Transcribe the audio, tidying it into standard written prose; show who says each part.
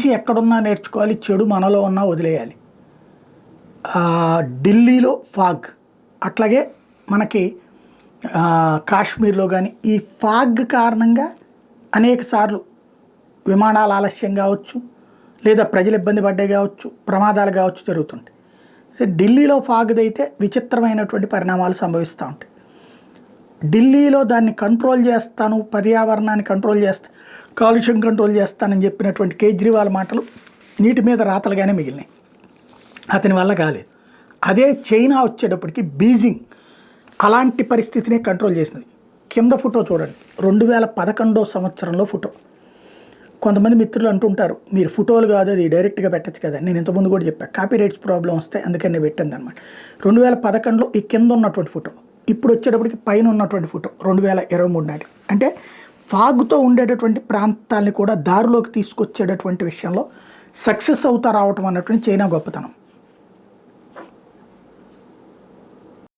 Speaker 1: మంచి ఎక్కడున్నా నేర్చుకోవాలి, చెడు మనలో ఉన్నా వదిలేయాలి. ఢిల్లీలో ఫాగ్, అట్లాగే మనకి కాశ్మీర్లో కానీ ఈ ఫాగ్ కారణంగా అనేక సార్లు విమానాలు ఆలస్యం కావచ్చు, లేదా ప్రజలు ఇబ్బంది పడ్డే కావచ్చు, ప్రమాదాలు కావచ్చు జరుగుతుంటాయి. సో ఢిల్లీలో ఫాగ్ది అయితే విచిత్రమైనటువంటి పరిణామాలు సంభవిస్తూ ఉంటాయి. ఢిల్లీలో దాన్ని కంట్రోల్ చేస్తాను, పర్యావరణాన్ని కంట్రోల్ చేస్తా, కాలుష్యం కంట్రోల్ చేస్తానని చెప్పినటువంటి కేజ్రీవాల్ మాటలు నీటి మీద రాతలుగానే మిగిలినాయి, అతని వల్ల కాలేదు. అదే చైనా వచ్చేటప్పటికి బీజింగ్ అలాంటి పరిస్థితిని కంట్రోల్ చేసింది. కింద ఫోటో చూడండి, 2011 సంవత్సరంలో ఫోటో. కొంతమంది మిత్రులు అంటుంటారు మీరు ఫోటోలు కాదు అది డైరెక్ట్గా పెట్టచ్చు కదా. నేను ఇంతకుముందు కూడా చెప్పాను, కాపీ రైట్స్ ప్రాబ్లం వస్తాయి అందుకని నేను పెట్టింది అనమాట. 2011లో ఈ కింద ఉన్నటువంటి ఫోటో, ఇప్పుడు వచ్చేటప్పటికి పైన ఉన్నటువంటి ఫోటో 2023 నాటి. అంటే ఫాగ్తో ఉండేటటువంటి ప్రాంతాలని కూడా దారిలోకి తీసుకొచ్చేటటువంటి విషయంలో సక్సెస్ అవుతా రావటం అన్నటువంటి చైనా గొప్పతనం.